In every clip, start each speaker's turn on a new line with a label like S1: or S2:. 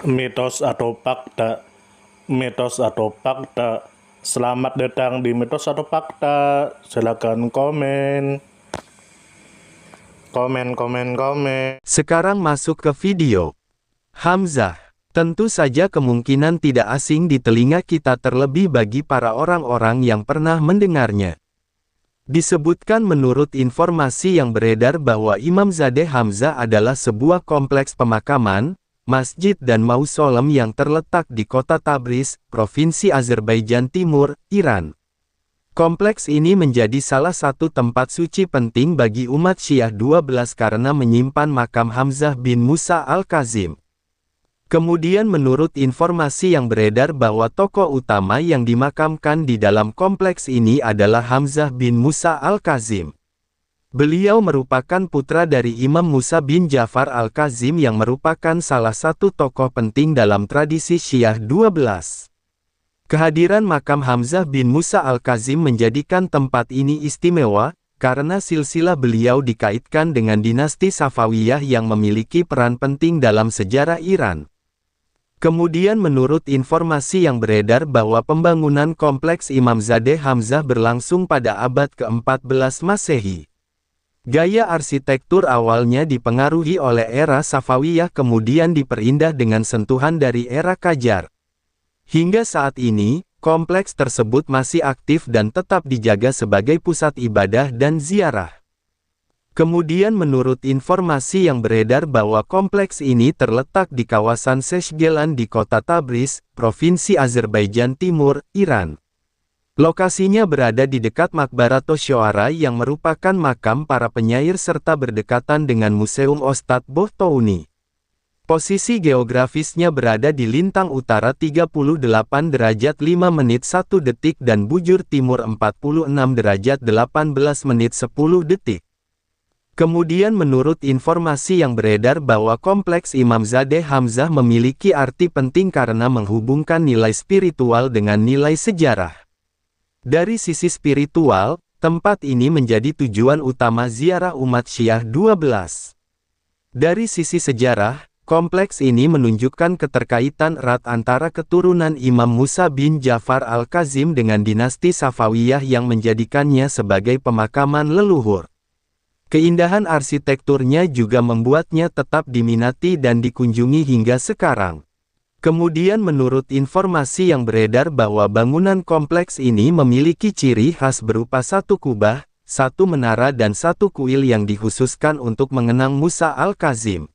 S1: Mitos atau fakta? Mitos atau fakta? Selamat datang di Mitos atau Fakta. Silakan komen. Komen.
S2: Sekarang masuk ke video. Hamzah. Tentu saja kemungkinan tidak asing di telinga kita, terlebih bagi para orang-orang yang pernah mendengarnya. Disebutkan menurut informasi yang beredar bahwa Imamzadeh Hamzah adalah sebuah kompleks pemakaman, masjid dan mausolem yang terletak di kota Tabriz, Provinsi Azerbaijan Timur, Iran. Kompleks ini menjadi salah satu tempat suci penting bagi umat Syiah 12 karena menyimpan makam Hamzah bin Musa al-Kazim. Kemudian menurut informasi yang beredar bahwa tokoh utama yang dimakamkan di dalam kompleks ini adalah Hamzah bin Musa al-Kazim. Beliau merupakan putra dari Imam Musa bin Ja'far al-Kazim yang merupakan salah satu tokoh penting dalam tradisi Syiah 12. Kehadiran makam Hamzah bin Musa al-Kazim menjadikan tempat ini istimewa, karena silsilah beliau dikaitkan dengan dinasti Safawiyah yang memiliki peran penting dalam sejarah Iran. Kemudian menurut informasi yang beredar bahwa pembangunan kompleks Imamzadeh Hamzah berlangsung pada abad ke-14 Masehi. Gaya arsitektur awalnya dipengaruhi oleh era Safawiyah kemudian diperindah dengan sentuhan dari era Qajar. Hingga saat ini, kompleks tersebut masih aktif dan tetap dijaga sebagai pusat ibadah dan ziarah. Kemudian menurut informasi yang beredar bahwa kompleks ini terletak di kawasan Seshgelan di kota Tabriz, Provinsi Azerbaijan Timur, Iran. Lokasinya berada di dekat Makbarato Syoara yang merupakan makam para penyair serta berdekatan dengan Museum Ostad Bohtouni. Posisi geografisnya berada di lintang utara 38 derajat 5 menit 1 detik dan bujur timur 46 derajat 18 menit 10 detik. Kemudian menurut informasi yang beredar bahwa kompleks Imamzadeh Hamzah memiliki arti penting karena menghubungkan nilai spiritual dengan nilai sejarah. Dari sisi spiritual, tempat ini menjadi tujuan utama ziarah umat Syiah 12. Dari sisi sejarah, kompleks ini menunjukkan keterkaitan erat antara keturunan Imam Musa bin Ja'far al-Kazim dengan dinasti Safawiyah yang menjadikannya sebagai pemakaman leluhur. Keindahan arsitekturnya juga membuatnya tetap diminati dan dikunjungi hingga sekarang. Kemudian menurut informasi yang beredar bahwa bangunan kompleks ini memiliki ciri khas berupa satu kubah, satu menara dan satu kuil yang dikhususkan untuk mengenang Musa al-Kazim.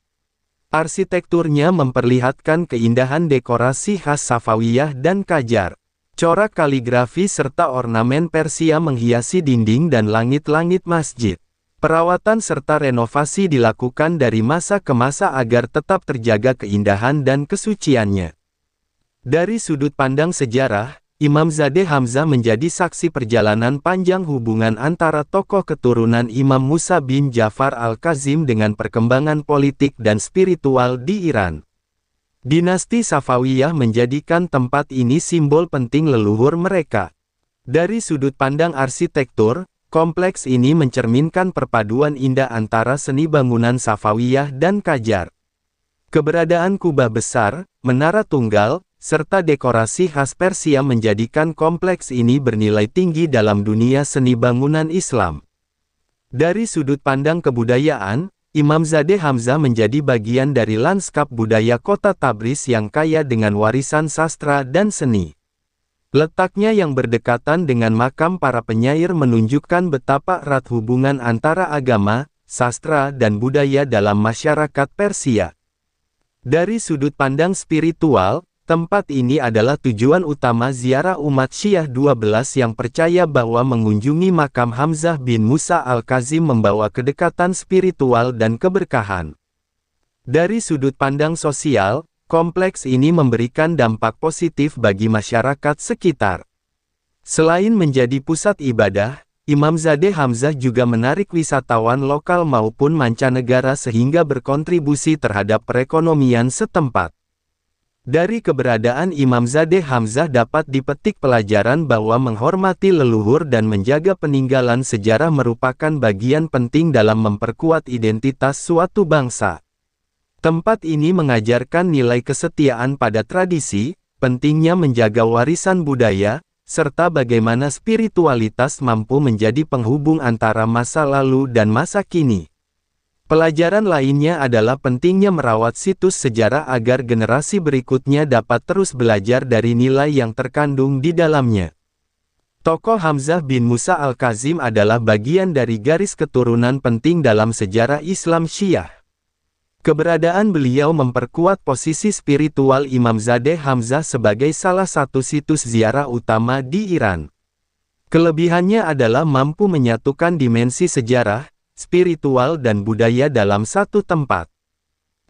S2: Arsitekturnya memperlihatkan keindahan dekorasi khas Safawiyah dan Qajar. Corak kaligrafi serta ornamen Persia menghiasi dinding dan langit-langit masjid. Perawatan serta renovasi dilakukan dari masa ke masa agar tetap terjaga keindahan dan kesuciannya. Dari sudut pandang sejarah, Imamzadeh Hamzah menjadi saksi perjalanan panjang hubungan antara tokoh keturunan Imam Musa bin Ja'far al-Kazim dengan perkembangan politik dan spiritual di Iran. Dinasti Safawiyah menjadikan tempat ini simbol penting leluhur mereka. Dari sudut pandang arsitektur, kompleks ini mencerminkan perpaduan indah antara seni bangunan Safawiyah dan Qajar. Keberadaan kubah besar, menara tunggal, serta dekorasi khas Persia menjadikan kompleks ini bernilai tinggi dalam dunia seni bangunan Islam. Dari sudut pandang kebudayaan, Imamzadeh Hamzah menjadi bagian dari lanskap budaya kota Tabriz yang kaya dengan warisan sastra dan seni. Letaknya yang berdekatan dengan makam para penyair menunjukkan betapa erat hubungan antara agama, sastra dan budaya dalam masyarakat Persia. Dari sudut pandang spiritual, tempat ini adalah tujuan utama ziarah umat Syiah 12 yang percaya bahwa mengunjungi makam Hamzah bin Musa al-Kazim membawa kedekatan spiritual dan keberkahan. Dari sudut pandang sosial, kompleks ini memberikan dampak positif bagi masyarakat sekitar. Selain menjadi pusat ibadah, Imamzadeh Hamzah juga menarik wisatawan lokal maupun mancanegara sehingga berkontribusi terhadap perekonomian setempat. Dari keberadaan Imamzadeh Hamzah dapat dipetik pelajaran bahwa menghormati leluhur dan menjaga peninggalan sejarah merupakan bagian penting dalam memperkuat identitas suatu bangsa. Tempat ini mengajarkan nilai kesetiaan pada tradisi, pentingnya menjaga warisan budaya, serta bagaimana spiritualitas mampu menjadi penghubung antara masa lalu dan masa kini. Pelajaran lainnya adalah pentingnya merawat situs sejarah agar generasi berikutnya dapat terus belajar dari nilai yang terkandung di dalamnya. Tokoh Hamzah bin Musa Al-Kazim adalah bagian dari garis keturunan penting dalam sejarah Islam Syiah. Keberadaan beliau memperkuat posisi spiritual Imamzadeh Hamzah sebagai salah satu situs ziarah utama di Iran. Kelebihannya adalah mampu menyatukan dimensi sejarah, spiritual dan budaya dalam satu tempat.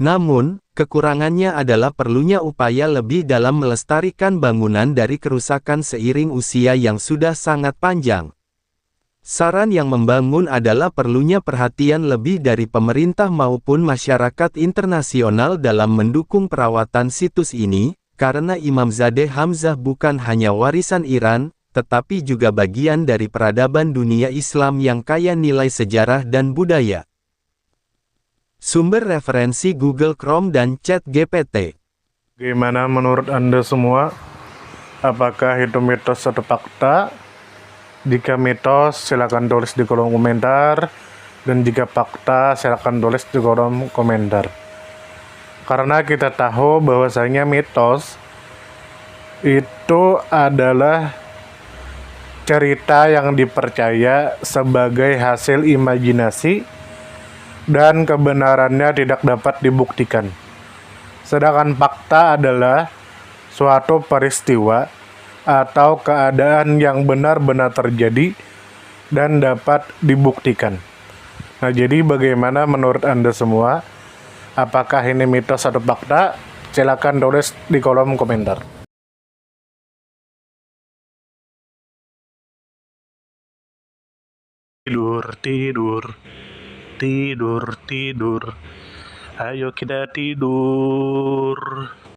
S2: Namun, kekurangannya adalah perlunya upaya lebih dalam melestarikan bangunan dari kerusakan seiring usia yang sudah sangat panjang. Saran yang membangun adalah perlunya perhatian lebih dari pemerintah maupun masyarakat internasional dalam mendukung perawatan situs ini, karena Imamzadeh Hamzah bukan hanya warisan Iran, tetapi juga bagian dari peradaban dunia Islam yang kaya nilai sejarah dan budaya. Sumber referensi Google Chrome dan ChatGPT.
S1: Gimana menurut Anda semua? Apakah itu mitos atau fakta? Jika mitos, silakan tulis di kolom komentar. Dan jika fakta, silakan tulis di kolom komentar. Karena kita tahu bahwasanya mitos itu adalah cerita yang dipercaya sebagai hasil imajinasi dan kebenarannya tidak dapat dibuktikan. Sedangkan fakta adalah suatu peristiwa atau keadaan yang benar-benar terjadi dan dapat dibuktikan. Nah, jadi bagaimana menurut Anda semua? Apakah ini mitos atau fakta? Silakan tulis di kolom komentar. Tidur, tidur, tidur, tidur. Ayo kita tidur.